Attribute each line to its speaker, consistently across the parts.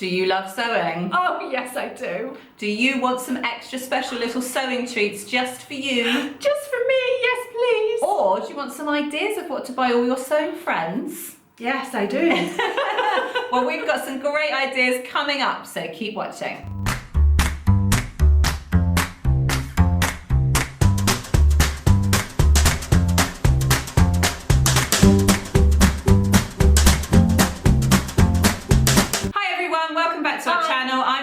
Speaker 1: Do you love sewing?
Speaker 2: Oh, yes, I do.
Speaker 1: Do you want some extra special little sewing treats just for you?
Speaker 2: Just for me, yes, please.
Speaker 1: Or do you want some ideas of what to buy all your sewing friends?
Speaker 2: Yes, I do.
Speaker 1: Well, we've got some great ideas coming up, so keep watching.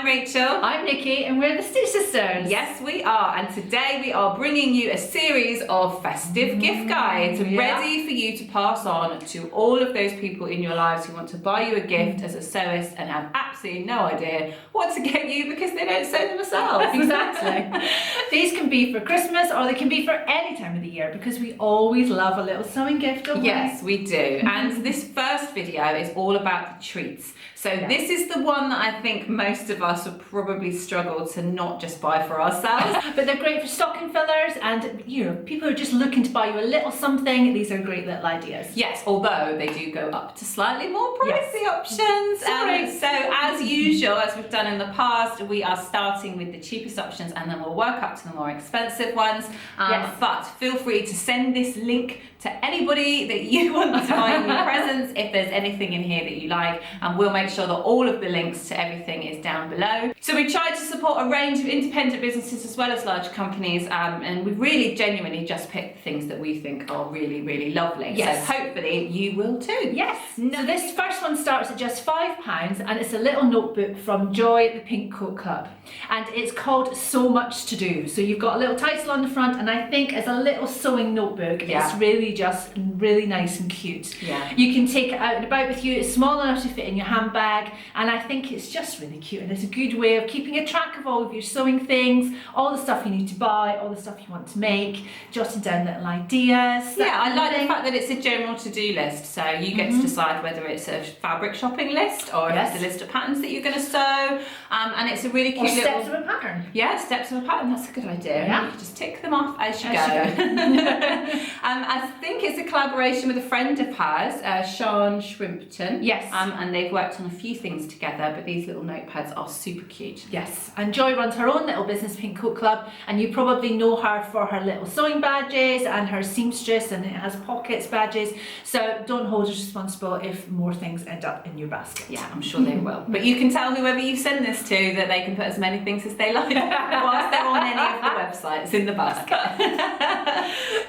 Speaker 1: Rachel.
Speaker 2: I'm Nikki and we're the Stitch Sisters.
Speaker 1: Yes, we are, and today we are bringing you a series of festive gift guides ready for you to pass on to all of those people in your lives who want to buy you a gift as a sewist and have absolutely no idea what to get you because they don't sew themselves.
Speaker 2: Exactly. These can be for Christmas or they can be for any time of the year because we always love a little sewing gift, don't we?
Speaker 1: Yes, we do. And this first video is all about the treats. So this is the one that I think most of us would probably struggle to not just buy for ourselves.
Speaker 2: But they're great for stocking fillers and, you know, people who are just looking to buy you a little something. These are great little ideas.
Speaker 1: Yes, although they do go up to slightly more pricey options. So as usual, as we've done in the past, we are starting with the cheapest options and then we'll work up to the more expensive ones. But feel free to send this link to anybody that you want to buy you presents if there's anything in here that you like, and we'll make sure that all of the links to everything is down below. So we try to support a range of independent businesses as well as large companies, and we really genuinely just pick things that we think are really, really lovely.
Speaker 2: Yes.
Speaker 1: So hopefully you will too.
Speaker 2: Yes. So this first one starts at just £5 and it's a little notebook from Joy the Pink Coat Club, and it's called So Much to Do. So you've got a little title on the front, and I think as a little sewing notebook, it's really just really nice and cute.
Speaker 1: Yeah.
Speaker 2: You can take it out and about with you. It's small enough to fit in your handbag, and I think it's just really cute, and it's a good way of keeping a track of all of your sewing things, all the stuff you need to buy, all the stuff you want to make, jotting down little ideas.
Speaker 1: Yeah, I like the fact that it's a general to-do list, so you get to decide whether it's a fabric shopping list or if it's a list of patterns that you're going to sew, and it's a really cute little...
Speaker 2: steps of a pattern.
Speaker 1: Yeah, steps of a pattern, that's a good idea.
Speaker 2: Yeah.
Speaker 1: You can just tick them off as you go. I think it's a collaboration with a friend of hers, Sean Shrimpton.
Speaker 2: Yes.
Speaker 1: And they've worked on a few things together, but these little notepads are super cute.
Speaker 2: Yes, and Joy runs her own little business, Pink Coat Club, and you probably know her for her little sewing badges and her seamstress, and it has pockets badges, so don't hold us responsible if more things end up in your basket.
Speaker 1: Yeah, I'm sure they will. But you can tell whoever you send this to that they can put as many things as they like whilst they're on any of the websites in the basket.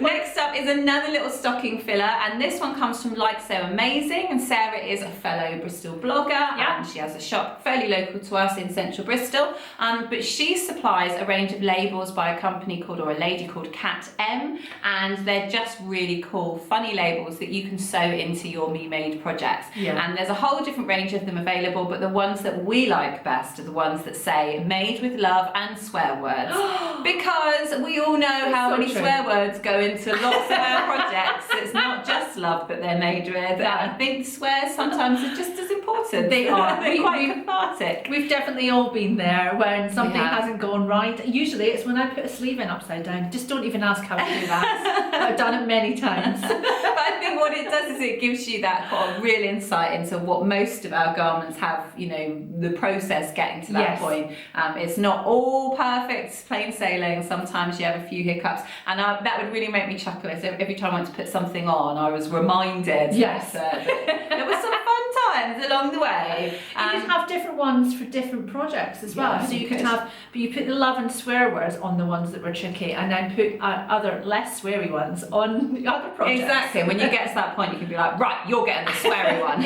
Speaker 1: Next up is another little stocking filler, and this one comes from Like So Amazing, and Sarah is a fellow Bristol blogger, and she has a shop fairly local to us in central Bristol, but she supplies a range of labels by a company called, or a lady called Cat M, and they're just really cool, funny labels that you can sew into your Me Made projects. And there's a whole different range of them available, but the ones that we like best are the ones that say made with love and swear words, because we all know how many swear words go into lots of our projects. It's not just love that they're made with, and I think swears sometimes are just as important.
Speaker 2: They are.
Speaker 1: They're quite cathartic.
Speaker 2: We've definitely all been there when something hasn't gone right. Usually it's when I put a sleeve in upside down. Just don't even ask how to do that. I've done it many times.
Speaker 1: But I think what it does is it gives you that kind of real insight into what most of our garments have, you know, the process getting to that point. It's not all perfect, plain sailing. Sometimes you have a few hiccups, and that would really make me chuckle. So every time I went to put something on, I was reminded that there was some fun times along the way.
Speaker 2: You could have different ones for different projects as well. So you could have, but you put the love and swear words on the ones that were tricky, and then put other less sweary ones on the other projects.
Speaker 1: Exactly. When you get to that point, you can be like, right, you're getting the sweary one.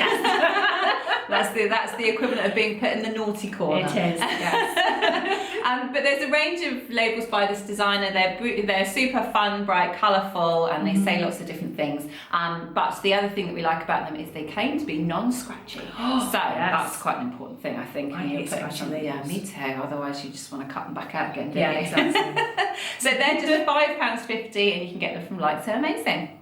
Speaker 1: That's the equivalent of being put in the naughty corner.
Speaker 2: It is. Yes.
Speaker 1: But there's a range of labels by this designer. They're super fun, bright, colourful, and they say lots of different things. But the other thing that we like about them is they claim to be non-scratchy. So that's quite an important thing, I think.
Speaker 2: I hate scratchy labels.
Speaker 1: Yeah, me too. Otherwise, you just want to cut them back out again, don't
Speaker 2: Yeah,
Speaker 1: you?
Speaker 2: exactly.
Speaker 1: So they're just £5.50, and you can get them from Like So Amazing.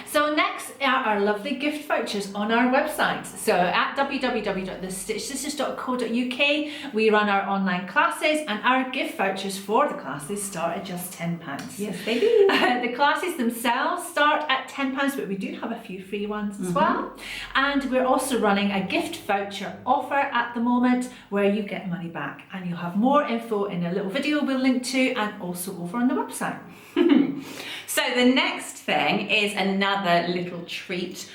Speaker 2: So next are our lovely gift vouchers on our website. So at www.thestitchsisters.co.uk we run our online classes, and our gift vouchers for the classes start at just £10.
Speaker 1: Yes, they do.
Speaker 2: The classes themselves start at £10, but we do have a few free ones as well. And we're also running a gift voucher offer at the moment where you get money back, and you'll have more info in a little video we'll link to, and also over on the website.
Speaker 1: So the next thing is another little treat.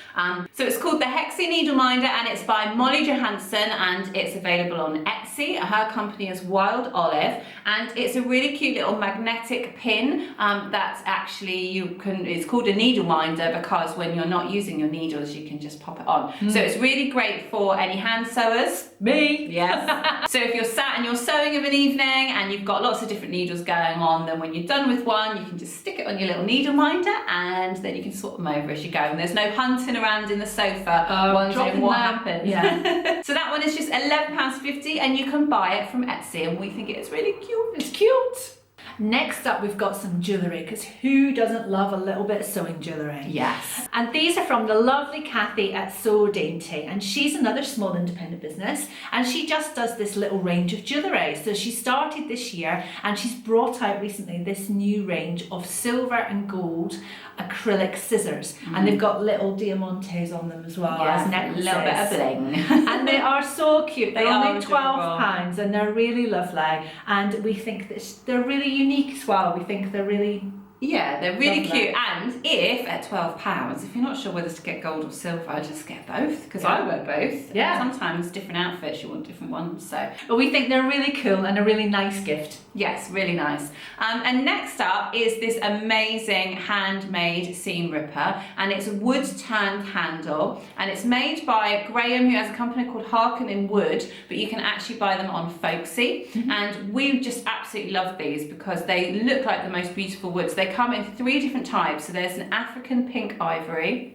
Speaker 1: So it's called the Hexie Needle Minder, and it's by Molly Johansson, and it's available on Etsy. Her company is Wild Olive, and it's a really cute little magnetic pin that's actually it's called a needle minder because when you're not using your needles, you can just pop it on. So it's really great for any hand sewers.
Speaker 2: Me.
Speaker 1: Yes. So if you're sat and you're sewing of an evening and you've got lots of different needles going on, then when you're done with one, you can just stick it on your little needle minder, and then you can swap them over as you go. And there's no hunting around in the sofa wondering what happened.
Speaker 2: Yeah.
Speaker 1: So that one is just £11.50, and you can buy it from Etsy, and we think it's really cute.
Speaker 2: It's cute. Next up, we've got some jewellery, because who doesn't love a little bit of sewing jewellery?
Speaker 1: Yes.
Speaker 2: And these are from the lovely Cathy at So Dainty, and she's another small independent business, and she just does this little range of jewellery. So she started this year, and she's brought out recently this new range of silver and gold acrylic scissors, and they've got little diamantes on them as well as necklaces.
Speaker 1: A little bit of bling.
Speaker 2: And they are so cute. They're only
Speaker 1: adorable.
Speaker 2: £12, and they're really lovely, and we think that they're really unique as well. We think they're really
Speaker 1: they're really
Speaker 2: lovely.
Speaker 1: cute. And if at £12, if you're not sure whether to get gold or silver, just get both, because I wear both.
Speaker 2: Yeah.
Speaker 1: Sometimes different outfits, you want different ones. So
Speaker 2: But we think they're really cool and a really nice gift.
Speaker 1: yes, really nice. And next up is this amazing handmade seam ripper, and it's a wood turned handle, and it's made by Graham, who has a company called Harkin in Wood, but you can actually buy them on Folksy. And we just absolutely love these because they look like the most beautiful woods. They come in 3 different types. So there's an African pink ivory,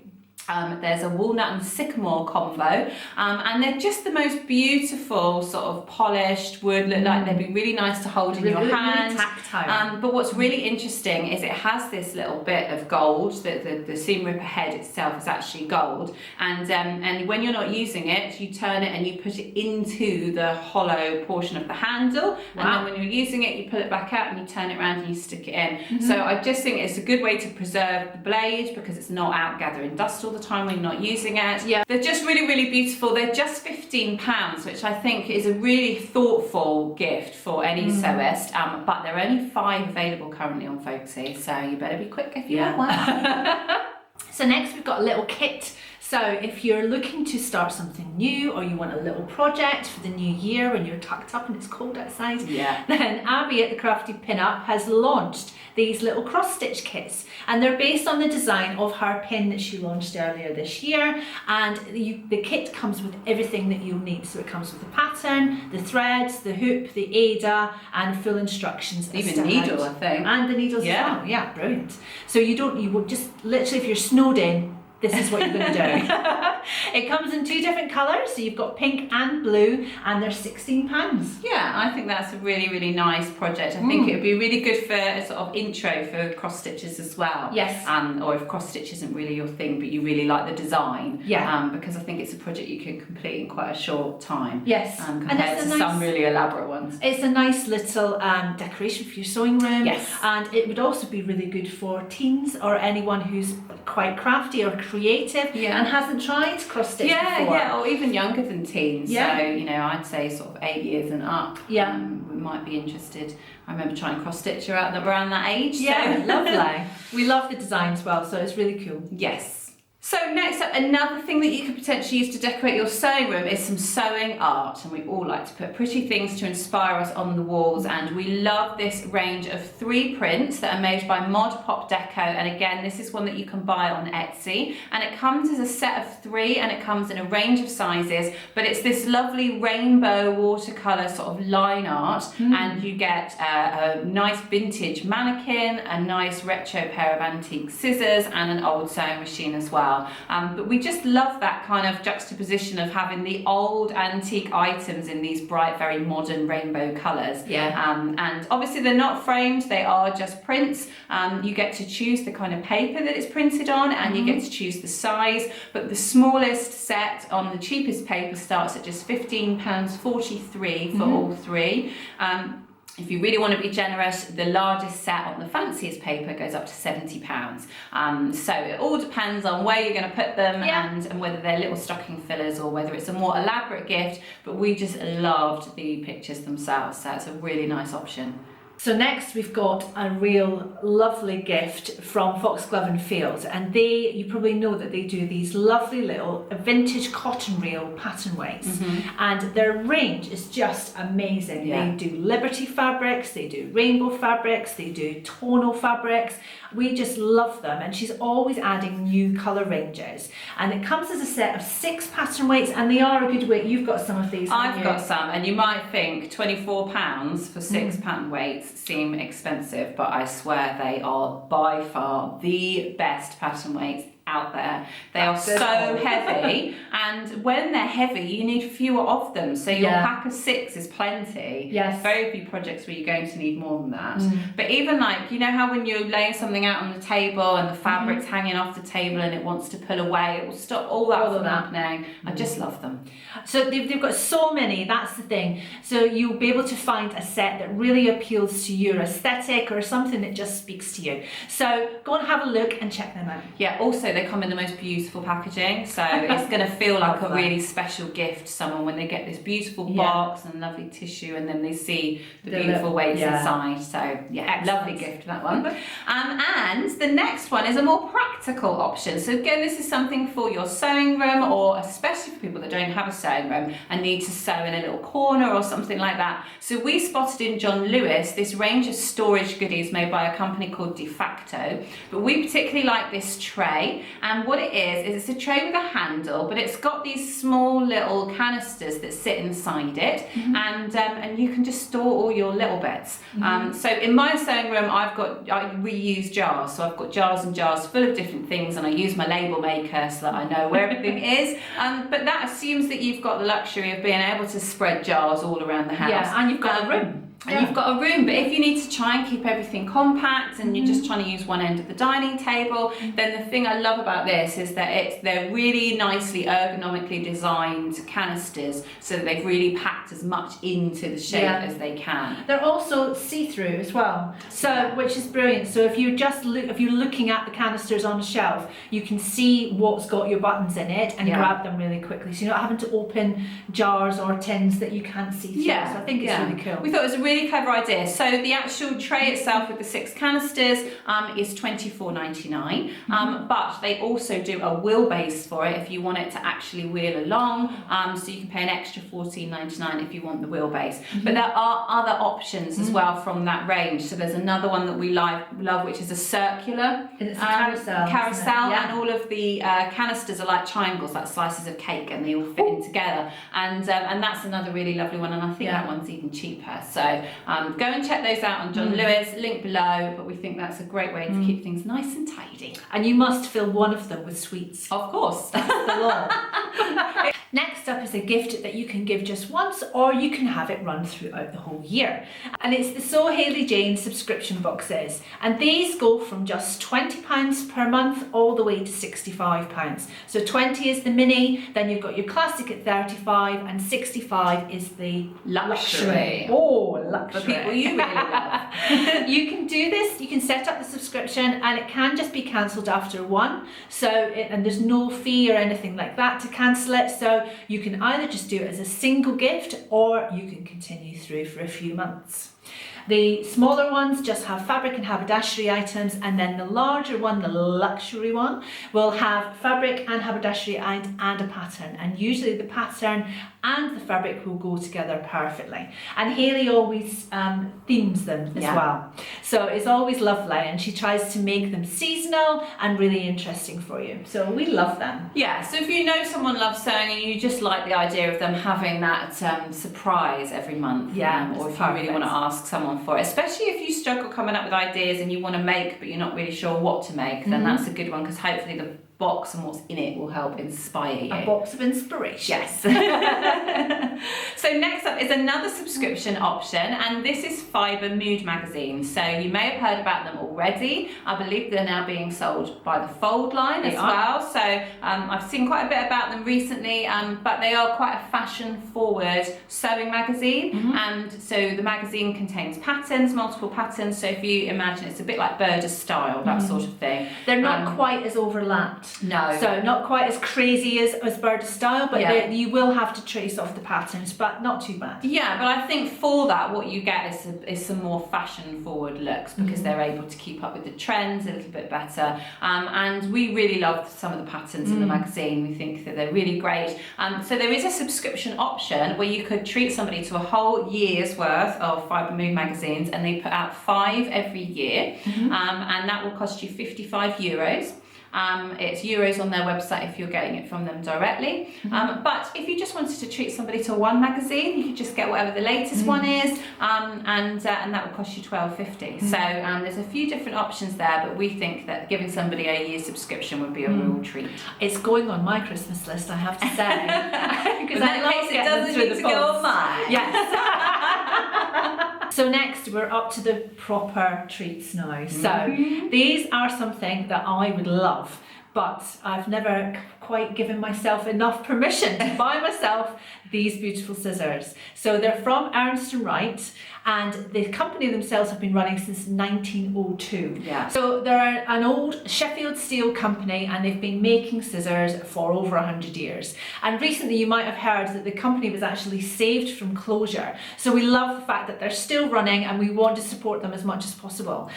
Speaker 1: there's a walnut and sycamore combo, and they're just the most beautiful sort of polished wood. Look like they'd be really nice to hold in your hand.
Speaker 2: Really tactile.
Speaker 1: But what's really interesting is it has this little bit of gold. The seam ripper head itself is actually gold, and when you're not using it, you turn it and you put it into the hollow portion of the handle, and then when you're using it, you pull it back out and you turn it around and you stick it in. So I just think it's a good way to preserve the blade because it's not out gathering dust all the time when you're not using it.
Speaker 2: Yeah.
Speaker 1: They're just really, really beautiful. They're just £15, which I think is a really thoughtful gift for any sewist, but there are only 5 available currently on Folksy, so you better be quick if you want one.
Speaker 2: So next we've got a little kit. So if you're looking to start something new, or you want a little project for the new year when you're tucked up and it's cold outside, then Abby at the Crafty Pin-Up has launched these little cross-stitch kits, and they're based on the design of her pin that she launched earlier this year, and the kit comes with everything that you'll need. So it comes with the pattern, the threads, the hoop, the Ada, and full instructions.
Speaker 1: Even needle, I think.
Speaker 2: And the needles as well. Yeah, brilliant. So you will just literally, if you're snowed in, this is what you're going to do. It comes in 2 different colours, so you've got pink and blue, and they're £16.
Speaker 1: Yeah, I think that's a really, really nice project. I think it would be really good for a sort of intro for cross stitches as well.
Speaker 2: Yes.
Speaker 1: Or if cross stitch isn't really your thing, but you really like the design.
Speaker 2: Yeah.
Speaker 1: Because I think it's a project you can complete in quite a short time.
Speaker 2: Yes.
Speaker 1: Compared to some really elaborate ones.
Speaker 2: It's a nice little decoration for your sewing room.
Speaker 1: Yes.
Speaker 2: And it would also be really good for teens or anyone who's quite crafty or creative and hasn't tried cross stitch before.
Speaker 1: Yeah, or even younger than teens.
Speaker 2: Yeah.
Speaker 1: So, I'd say sort of 8 years and up.
Speaker 2: Yeah.
Speaker 1: We might be interested. I remember trying cross stitch around that age.
Speaker 2: Yeah,
Speaker 1: so.
Speaker 2: lovely. We love the design as well, so it's really cool.
Speaker 1: Yes. So next up, another thing that you could potentially use to decorate your sewing room is some sewing art, and we all like to put pretty things to inspire us on the walls, and we love this range of 3 prints that are made by Mod Pop Deco, and again this is one that you can buy on Etsy, and it comes as a set of 3 and it comes in a range of sizes, but it's this lovely rainbow watercolour sort of line art, and you get a nice vintage mannequin, a nice retro pair of antique scissors, and an old sewing machine as well. But we just love that kind of juxtaposition of having the old antique items in these bright, very modern rainbow colours. And obviously they're not framed, they are just prints. You get to choose the kind of paper that it's printed on, and you get to choose the size, but the smallest set on the cheapest paper starts at just £15.43 for all 3. If you really want to be generous, the largest set on the fanciest paper goes up to £70. So it all depends on where you're going to put them and whether they're little stocking fillers or whether it's a more elaborate gift, but we just loved the pictures themselves, so it's a really nice option.
Speaker 2: So next we've got a real lovely gift from Foxglove Field, and you probably know that they do these lovely little vintage cotton reel pattern weights, and their range is just amazing. They do Liberty fabrics, they do rainbow fabrics, they do tonal fabrics. We just love them, and she's always adding new colour ranges, and it comes as a set of 6 pattern weights, and they are a good weight. You've got some of these.
Speaker 1: I've got some, and you might think £24 for 6 pattern weights seem expensive, but I swear they are by far the best pattern weights out there. They are so heavy, and when they're heavy you need fewer of them, so your pack of 6 is plenty. Very few projects where you're going to need more than that. But even like, you know how when you're laying something out on the table and the fabric's hanging off the table and it wants to pull away, it will stop all that from happening. I just love them.
Speaker 2: So they've got so many, that's the thing. So you'll be able to find a set that really appeals to your aesthetic or something that just speaks to you. So go and have a look and check them out.
Speaker 1: Also they come in the most beautiful packaging, so it's going to feel like a really special gift to someone when they get this beautiful box and lovely tissue, and then they see the beautiful weights inside. So lovely gift, that one. And the next one is a more practical option. So again, this is something for your sewing room, or especially for people that don't have a sewing room and need to sew in a little corner or something like that. So we spotted in John Lewis this range of storage goodies made by a company called Deflecto, but we particularly like this tray. And what it is it's a tray with a handle, but it's got these small little canisters that sit inside it, and you can just store all your little bits. So in my sewing room, I reuse jars, so I've got jars and jars full of different things, and I use my label maker so that I know where everything is. But that assumes that you've got the luxury of being able to spread jars all around the house.
Speaker 2: And you've got a room.
Speaker 1: And you've got a room, but if you need to try and keep everything compact and you're just trying to use one end of the dining table, then the thing I love about this is that they're really nicely ergonomically designed canisters, so that they've really packed as much into the shape as they can.
Speaker 2: They're also see-through as well, so which is brilliant. So if you're looking at the canisters on the shelf, you can see what's got your buttons in it and grab them really quickly. So you're not having to open jars or tins that you can't see through. So I think it's really cool.
Speaker 1: We thought it was a really clever idea. So the actual tray itself with the 6 canisters is £24.99, but they also do a wheelbase for it if you want it to actually wheel along, so you can pay an extra £14.99 if you want the wheelbase. But there are other options as well from that range. So there's another one that we love, which is a circular carousel, and all of the canisters are like triangles, like slices of cake, and they all fit in together, and that's another really lovely one, and I think that one's even cheaper. So go and check those out on John Lewis, link below, but we think that's a great way to keep things nice and tidy.
Speaker 2: And you must fill one of them with sweets.
Speaker 1: Of course.
Speaker 2: That's the law. Next up is a gift that you can give just once, or you can have it run throughout the whole year. And it's the Sew Hayley Jane subscription boxes. And these go from just £20 per month all the way to £65. So 20 is the mini, then you've got your classic at 35, and 65 is the luxury.
Speaker 1: Oh,
Speaker 2: luxury.
Speaker 1: For people you really love.
Speaker 2: You can do this, you can set up the subscription, and it can just be cancelled after one. And there's no fee or anything like that to cancel it. So you can either just do it as a single gift, or you can continue through for a few months. The smaller ones just have fabric and haberdashery items, and then the larger one, the luxury one, will have fabric and haberdashery and a pattern, and usually the pattern and the fabric will go together perfectly. And Hayley always themes them as well. So it's always lovely, and she tries to make them seasonal and really interesting for you. So we love them.
Speaker 1: Yeah, so if you know someone loves sewing and you just like the idea of them having that surprise every month, or if you really want to ask someone for it, especially if you struggle coming up with ideas and you want to make but you're not really sure what to make, then that's a good one, because hopefully the box and what's in it will help inspire you.
Speaker 2: A box of inspiration.
Speaker 1: Yes. So next up is another subscription option, and this is Fibre mood magazines. So you may have heard about them already. I believe they're now being sold by the Fold line as well. So I've seen quite a bit about them recently, but they are quite a fashion-forward sewing magazine. And so the magazine contains patterns, multiple patterns. So if you imagine, it's a bit like Burda style, that sort of thing.
Speaker 2: They're not quite as overlapped.
Speaker 1: No.
Speaker 2: So not quite as crazy as Burda style, but you will have to trace off the patterns, but not too bad.
Speaker 1: Yeah, but I think for that, what you get is some more fashion-forward looks, because they're able to keep up with the trends a little bit better. And we really love some of the patterns in the magazine. We think that they're really great. So there is a subscription option where you could treat somebody to a whole year's worth of Fibre mood magazines, and they put out 5 every year, and that will cost you €55. It's euros on their website if you're getting it from them directly. But if you just wanted to treat somebody to one magazine, you could just get whatever the latest one is, and that will cost you £12.50. So there's a few different options there, but we think that giving somebody a year's subscription would be a real treat.
Speaker 2: It's going on my Christmas list, I have to say. Because I love
Speaker 1: it doesn't need to go on mine.
Speaker 2: Yes. So next we're up to the proper treats now. So these are something that I would love, but I've never quite given myself enough permission to buy myself these beautiful scissors. So they're from Ernest and Wright, and the company themselves have been running since 1902.
Speaker 1: Yeah.
Speaker 2: So they're an old Sheffield steel company, and they've been making scissors for over 100 years. And recently you might have heard that the company was actually saved from closure. So we love the fact that they're still running, and we want to support them as much as possible.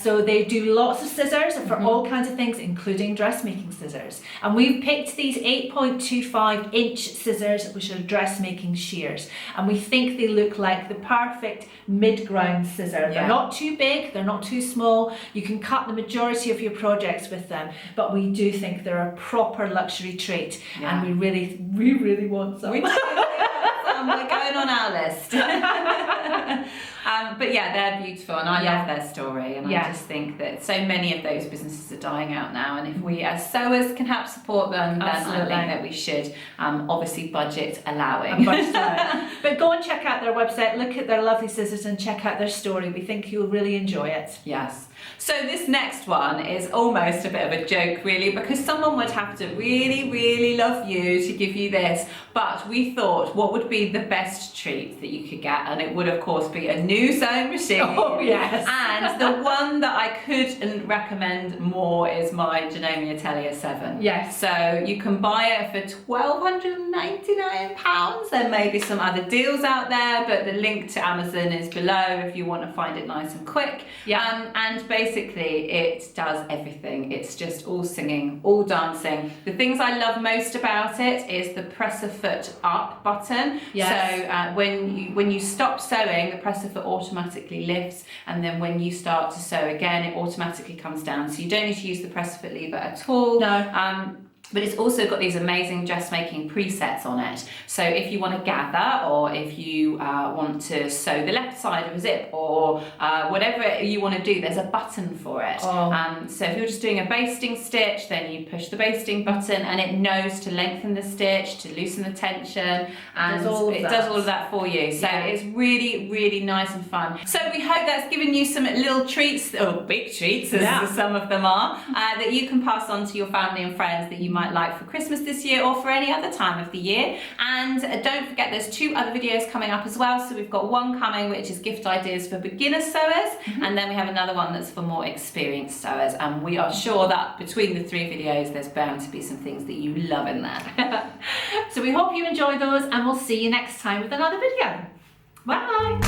Speaker 2: So they do lots of scissors for all kinds of things, including dressmaking scissors. And we've picked these 8.25-inch scissors, which are dressmaking shears. And we think they look like the perfect mid-ground scissor. They're not too big, they're not too small. You can cut the majority of your projects with them, but we do think they're a proper luxury treat, and we really want some.
Speaker 1: We're going on our list. But yeah, they're beautiful, and I love their story, and I just think that so many of those businesses are dying out now, and if we as sewers can help support them, then I think that we should, obviously budget allowing.
Speaker 2: But go and check out their website, look at their lovely scissors and check out their story. We think you'll really enjoy it.
Speaker 1: Yes. So this next one is almost a bit of a joke, really, because someone would have to really, really love you to give you this. But we thought, what would be the best treat that you could get? And it would, of course, be a new sewing machine.
Speaker 2: Oh, yes.
Speaker 1: And the one that I couldn't recommend more is my Janome Atelier 7.
Speaker 2: Yes.
Speaker 1: So you can buy it for £1,299. There may be some other deals out there, but the link to Amazon is below if you want to find it nice and quick. And basically it does everything. It's just all singing, all dancing. The things I love most about it is the press a foot up button. So when you stop sewing, the press a foot automatically lifts, and then when you start to sew again, it automatically comes down. So you don't need to use the press a foot lever at all. But it's also got these amazing dressmaking presets on it. So if you want to gather, or if you want to sew the left side of a zip, or whatever you want to do, there's a button for it. So if you're just doing a basting stitch, then you push the basting button, and it knows to lengthen the stitch, to loosen the tension, and it does all of that for you. So it's really, really nice and fun. So we hope that's given you some little treats, or big treats, as some of them are, that you can pass on to your family and friends that you might like for Christmas this year, or for any other time of the year. And don't forget, there's 2 other videos coming up as well. So we've got one coming which is gift ideas for beginner sewers, and then we have another one that's for more experienced sewers, and we are sure that between the 3 videos there's bound to be some things that you love in there.
Speaker 2: So we hope you enjoy those, and we'll see you next time with another video. Bye.